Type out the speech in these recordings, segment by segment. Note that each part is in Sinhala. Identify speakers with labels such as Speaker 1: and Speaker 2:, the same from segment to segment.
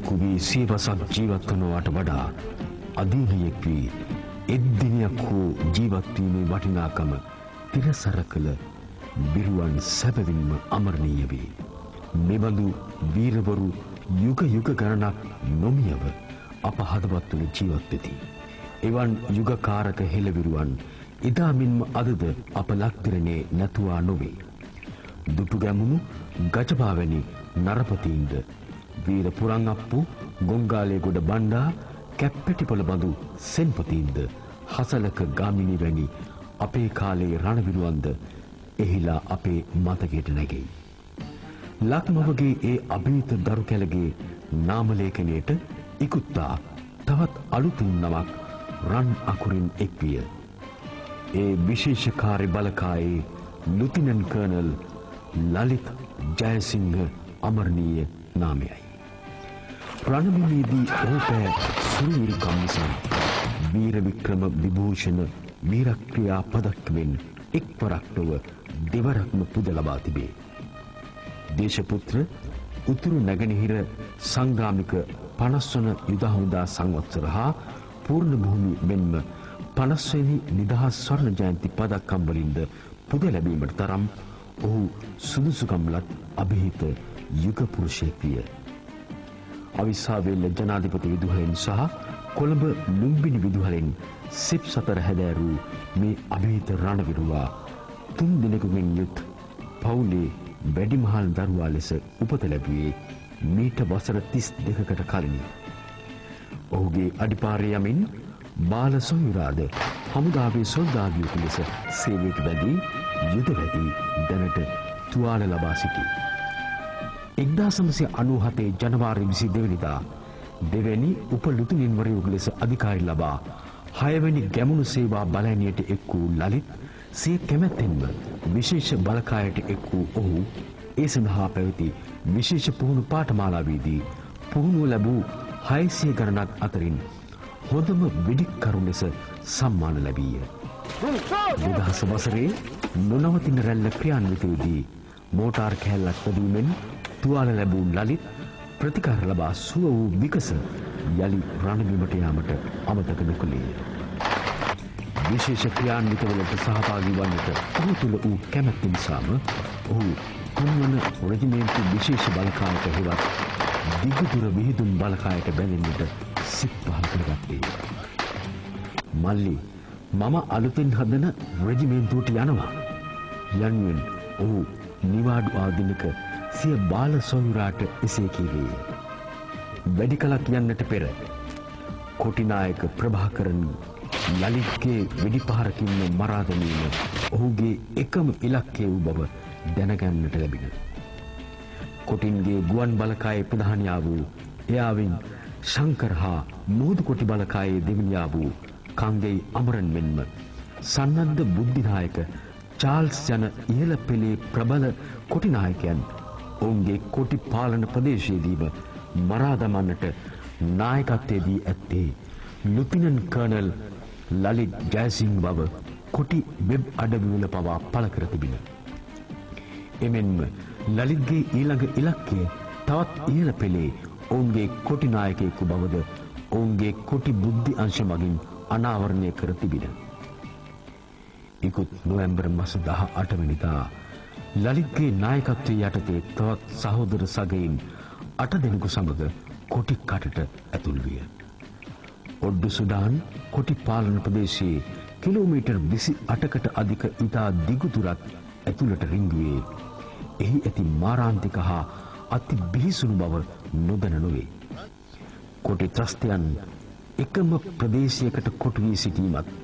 Speaker 1: දිනකුගේ සියවසක් ජීවත් වනවට වඩා අදීනියෙක් වී එක්දිනයක් හෝ ජීවත් වීමේ වටිනාකම තිරසර කළ බිරුවන් සැබවින්ම අමරණීය වේ. මෙබඳු වීරවරු යුග යුග ගණනක් නොමියව අප හදවත් තුළ ජීවත් වෙති. එවන් යුගකාරක හෙළවිරුවන් ඉදාමින්ම අදද අප ලක්දිරණේ නැතුවා නොවේ. දුටු ගැමුණු ගජපාවැනි නරපතීන්ද වීර පුරංඅප්පු ගොංගාලේගොඩ බණ්ඩා කැප්පෙටිපොළ බඳු සෙන්පතීන්ද හසලක ගාමිණී වැනි අපේ කාලයේ රණවිරුවන්ද එහිලා අපේ මතකයට නැගෙයි. ලක්මවගේ ඒ අභීත දරු කැලගේ නාමලේඛනයට ඉකුත්තා තවත් අලුතින් නමක් රන් අකුරින් එක් විය. ඒ විශේෂකාර්ය බලකායේ ලුතිනන් කර්නල් ලලිත් ජයසිංහ අමරණීය නාමයයි. රණබිමේදී ඔහු පෑ සුළුවිරුකම් නිසා වීර වික්‍රම විභූෂණ වීරක්‍රියා පදක්කමෙන් එක්වරක් නොව දෙවරක්ම පුද ලබා තිබේ. දේශපුත්‍ර උතුරු නැගෙනහිර සංග්‍රාමික 50 වන යුද හමුදා සංවත්සර හා පූර්ණ භූමි මෙන්ම 50 වෙනි නිදහස් ස්වර්ණ ජයන්ති පදක්කම් වලින්ද පුද ලැබීමට තරම් ඔහු සුදුසුකම්ලත් අභිහිත යුග පුරුෂයෙක් විය. අවිස්සාවේල්ල ජනාධිපති විදුහලෙන් සහ කොළඹ ලුම්බිනි විදුහලෙන් සිප් සතර හැදෑරූ මේ අභිහිත රණවිරුවා 3 දිනකකින් යුත් පවුලේ වැඩිමහල් දරුවා ලෙස උපත ලැබුවේ මීට වසර 32කට කලිනි. ඔහුගේ අඩිපාරේ යමින් බාල සොයුරාද හමුදාවේ සොල්දාදියෙකු ලෙස සේවයට වැදී යුදවැදී දැනට තුවාල ලබා සිටී. 1997 ජනවාරි 22 වෙනිදා දෙවැනි උපලුතුනින්වරයෙකු ලෙස අධිකාරී ලබා 6 වෙනි ගැමුණු සේවා බලඇණියට එක් වූ ලලිත් සිය කැමැත්තෙන්ම විශේෂ බලකායට එක් වූ ඔහු ඒ සඳහා පැවති විශේෂ පුහුණු පාඨමාලාවේදී පුහුණුව ලැබූ 600 ගණනක් අතරින් හොඳම වෙඩික්කරු ලෙස සම්මාන ලැබීය. 2000 වසරේ නොනවතින රැල්ල ක්‍රියාන්විතයේදී මෝටාර් කෑල්ලක් වැදීමෙන් තුවාල ලැබූ ලලිත් ප්‍රතිකාර ලබා සුව වූ විකස යලි රණබිමට යාමට අමතක නොකළේය. විශේෂ ක්‍රියාන්විතවලට සහභාගී වන්නට ඔහු තුළ වූ කැමැත්ත නිසාම ඔහු 3 වන රෙජිමේන්තු විශේෂ බලකායට හෙවත් දිගුදුර විහිදුම් බලකායට බැඳෙන්නට සිත් පහළ කරගත්තේ. මල්ලි මම අලුතෙන් හදන රෙජිමේන්තුවට යනවා යනුවෙන් ඔහු නිවාඩු ආදිනක සිය බාල සොයුරාට එසේ කීවේ. වැඩි කලක් යන්නට පෙර කොටිනායක ප්‍රභාකරන් ලලිත්ගේ වෙඩිපහරකින් මරා දැමීම ඔහුගේ එකම ඉලක්කය වූ බව දැනගන්නට ලැබිණ. කොටින්ගේ ගුවන් බලකායේ ප්‍රධානියා වූ එයාවින් ශංකර් හා මුහුදු කොටි බලකායේ දෙවිනියා වූ කංගෙයි අමරන් මෙන්ම සන්නද්ධ බුද්ධිනායක චාල්ස් යන ඉහළ පෙළේ ප්‍රබල කොටිනායකයන් ඔවුන්ගේ කොටි පාලන ප්‍රදේශයේදීම මරා දමන්නට නායකත්වයේදී ඇත්තේ ලුතිනන් කර්නල් ලලිත් ජයසිංහ බව කොටි වෙබ් අඩවිවල පවා පළ කර තිබිණ. එමෙන්ම ලලිත්ගේ ඊළඟ ඉලක්කය තවත් ඉහළ පෙළේ ඔවුන්ගේ කොටි නායකයෙකු බවද ඔවුන්ගේ කොටි බුද්ධි අංශ මගින් අනාවරණය කර තිබිණ. ඉකුත් නොවැම්බර් මාස 18 වෙනිදා ලලිත්ගේ නායකත්වයේ යටතේ තවත් සහෝදර සගයින් 8 දෙනෙකු සමග කොටි කටට ඇතුල් විය. ඔඩ්ඩු සුඩාන් කොටි පාලන ප්‍රදේශයේ කිලෝමීටර් 28කට අධික ඉතා දිගු දුරක් ඇතුළට රිංගුවේ එහි ඇති මාරාන්තික හා අති බිහිසුණු බව නොදැන නොවේ. කොටි ත්‍රස්තයන් එකම ප්‍රදේශයකට කොටු වී සිටීමත්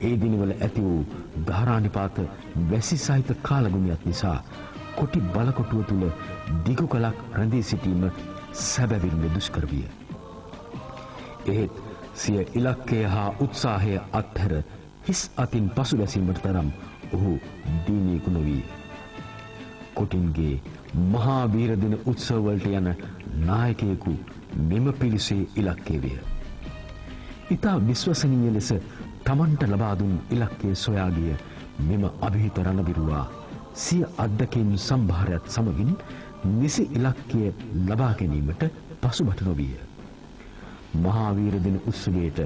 Speaker 1: ඒ දිනවල ඇති වූ ධාරානිපාත වැසි සහිත කාලගුණයක් නිසා කොටි බලකොටුව තුළ දිගු කලක් රැඳී සිටීම සැබවින්ම දුෂ්කර විය. එහෙත් සිය ඉලක්කය හා උත්සාහය අත්හැර හිස් අතින් පසුබැසීමට තරම් ඔහු දීනියෙකු නොවී. කොටින්ගේ මහා වීර දින උත්සවවලට යන නායකයෙකු මෙම පිළිසේ ඉලක්කය විය. ඉතා විශ්වසනීය ලෙස තමන්ට ලබා දුන් ඉලක්කය සොයා ගිය මෙම අභිහිත රණවිරුවා සිය අත්දැකීම් සම්භාරයත් සමගින් නිසි ඉලක්කය ලබා ගැනීමට පසුබට නොවිය. මහාවීර දින උත්සවයට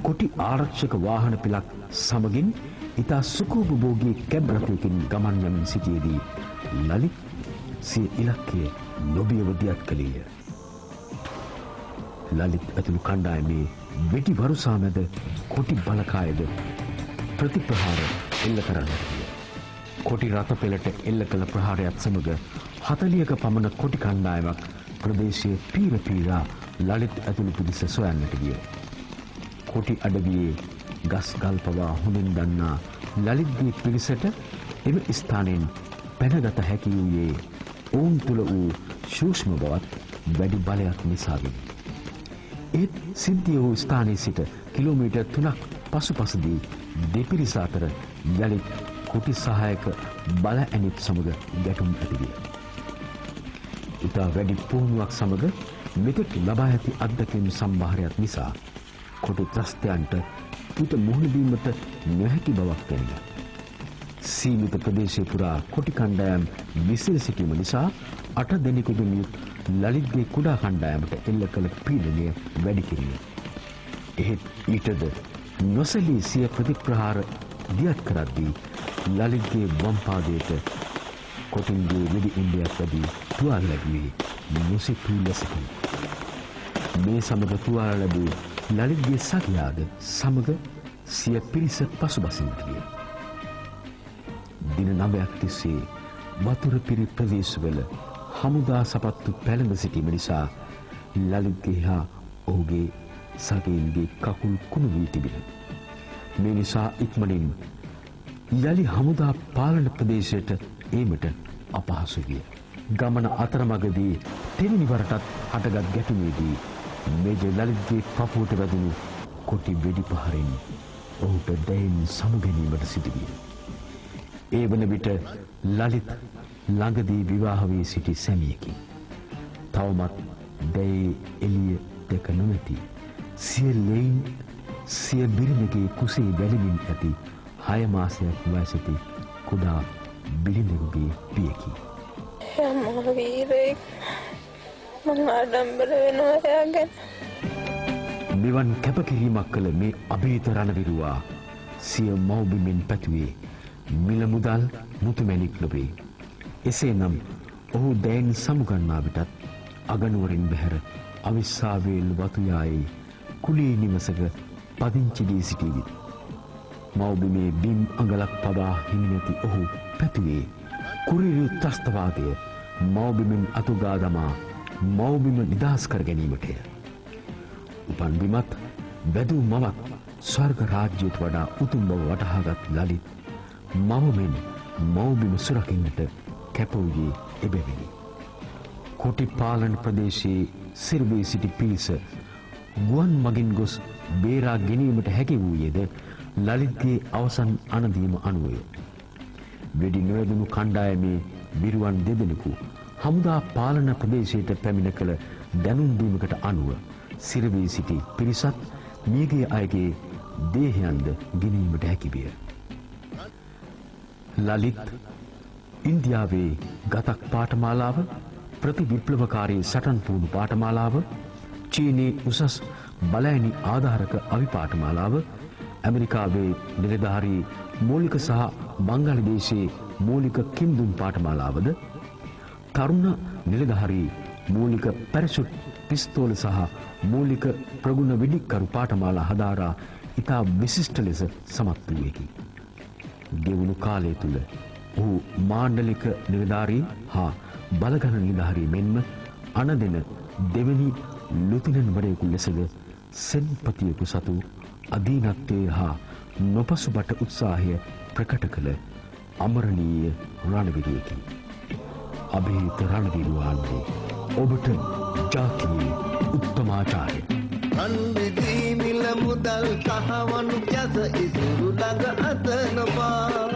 Speaker 1: කොටි ආරක්ෂක වාහන පිලක් සමගින් ඉතා සුඛෝපභෝගී කැබ් රථයකින් ගමන් යමින් සිටියේදී ලලිත් සිය ඉලක්කය නොබියව දියත් කළේය. ලලිත් ඇතුළු කණ්ඩායමේ වෙඩි වරුසා මැද කොටි බලකායද ප්‍රතිප්‍රහාර එල්ල කරන්නට විය. කොටි රථ පෙළට එල්ල කළ ප්‍රහාරයත් සමග 40ක පමණ කොටි කණ්ඩායමක් ප්‍රදේශයේ පීරා ලලිත් ඇතුළු පිරිස සොයන්නට ගිය. කොටි අඩවියේ ගස් ගල් පවා හොඳින් දන්නා ලලිත්ගේ පිරිසට එම ස්ථානයෙන් පැනගත හැකි වූයේ ඔවුන් තුළ වූ සූක්ෂම බවත් වැඩි බලයක් නිසාවෙන්. ඒත් සිද්ධිය වූ ස්ථානයේ සිට කිලෝමීටර් 3ක් පසුපසදී දෙපිරිස අතර යළිත් කොටි සහායක බල ඇනිත් සමග ගැටුම් ඇතිවිය. ඉතා වැඩි පුහුණුවක් සමග මෙතෙක් ලබා ඇති අත්දැකීම් සම්භාරයක් නිසා කොටි ත්‍රස්තයන්ට ඊට මුහුණ දීමට නොහැකි බවක් දැනිය. සීමිත ප්‍රදේශය පුරා කොටි කණ්ඩායම් විසිර සිටීම නිසා 8 දෙනෙකුගෙන් යුත් ලලිත්ගේ කුඩා කණ්ඩායමට එල්ල කළ පීඩනය වැඩි කිරිය. එහෙත් ඊටද නොසලී සිය ප්‍රතිප්‍රහාර දියත් කරද්දී ලලිත්ගේ වම් පාදයට කොටින්ගේ වෙඩි උණ්ඩයක් වැදී තුවාල ලැබුවේ නොසිතූ ලෙසකි. මේ සමග තුවාල ලැබූ ලලිත්ගේ සගයාද සමග සිය පිරිස පසුබසින්නට විය. දින 9ක් තිස්සේ වතුර පිරි ප්‍රදේශවල හමුදා සපත්තු පැළඳ සිටීම නිසා ලලිත්ගේ හා ඔහුගේ සගයන්ගේ කකුල් කුණු වී තිබිණ. මේ නිසා ඉක්මනින් යලි හමුදා පාලන ප්‍රදේශයට ඒමට අපහසු විය. ගමන අතරමඟදී තෙවැනි වරටත් හටගත් ගැටුමේදී මේජර් ලලිත්ගේ පපුවට වැදුණු කොටි වෙඩි පහරින් ඔහුට දැයින් සමුගැනීමට සිදුවිය. ඒ වන විට ලලිත් ළඟදී විවාහ වී සිටි සැමියකි. තවමත් දැයේ එළිය දැක නොමැති සිය ලෙයින් සිය බිරිඳගේ කුසේ වැළෙමින් ඇති 6 මාසයක් වයසති කුඩා බිරිඳෙකුගේ පියකි.
Speaker 2: මම වීරයෙක්. මම ආඩම්බර වෙනවා එයා ගැන.
Speaker 1: මෙවන් කැපකිරීමක් කළ මේ අභීත රණවිරුවා සිය මව්බිමෙන් පැතුවේ මිල මුදල් මුතුමැණික් නොවේ. එසේනම් ඔහු දැයින් සමුගන්නා විටත් අගනුවරින් බැහැර අවිස්සාවේල් වතුයායේ කුලී නිවසක පදිංචි දී සිටීවි. මව්බිමේ බිම් අඟලක් පවා හිමි නැති ඔහු පැතුවේ කුරිරු ත්‍රස්තවාදය මව්බිමෙන් අතුගා දමා මව්බිම නිදහස් කර ගැනීමටය. උපන් බිමත් බැදූ මවක් ස්වර්ග රාජ්‍යයට වඩා උතුම් බව වටහාගත් ලලිත් මවමෙන් මව්බිම සුරකින්නට කැපවූයේ එබැවිනි. කොටි පාලන ප්‍රදේශයේ සිරවී සිටි පිරිස ගුවන් මගින් ගොස් බේරා ගැනීමට හැකි වූයේද ලලිත්ගේ අවසන් අනදීම අනුවය. වෙඩි නොවැදුණු කණ්ඩායමේ බිරුවන් දෙදෙනෙකු හමුදා පාලන ප්‍රදේශයට පැමිණ කළ දැනුම් දීමකට අනුව සිරවී සිටි පිරිසත් මියගිය අයගේ දේහයන්ද ගෙනීමට හැකි විය. ලලිත් ඉන්දියාවේ ගතක් පාඨමාලාව, ප්‍රතිවිප්ලවකාරී සටන් පුහුණු පාඨමාලාව, චීනයේ උසස් බලෑනි ආධාරක අවි පාඨමාලාව, ඇමරිකාවේ නිලධාරී මූලික සහ බංගලාදේශයේ මූලික කිම්දුම් පාඨමාලාවද, තරුණ නිලධාරී මූලික පැරෂුට් පිස්තෝල සහ මූලික ප්‍රගුණ වෙඩික්කරු පාඨමාලා හදාරා ඉතා විශිෂ්ට ලෙස සමත් වූයෙකි. ගෙවුණු කාලය තුළ ඔහු මාණ්ඩලික නිලධාරී හා බලගන නිලධාරී මෙන්ම අනදෙන දෙවැනි ලුතිනන්වරයෙකු ලෙසද සෙන්පතියෙකු සතු අධීනත්වය හා නොපසුබට උත්සාහය ප්‍රකට කළ අමරණීය රණවිරුවෙකි. අභීත රණවිරුවන්ගේ ඔබට ජාතියේ උත්තමාචාර්ය.
Speaker 3: අන්විදී මිල මුදල් කහවණු යස ඉසුරු ළඟ අත නොපා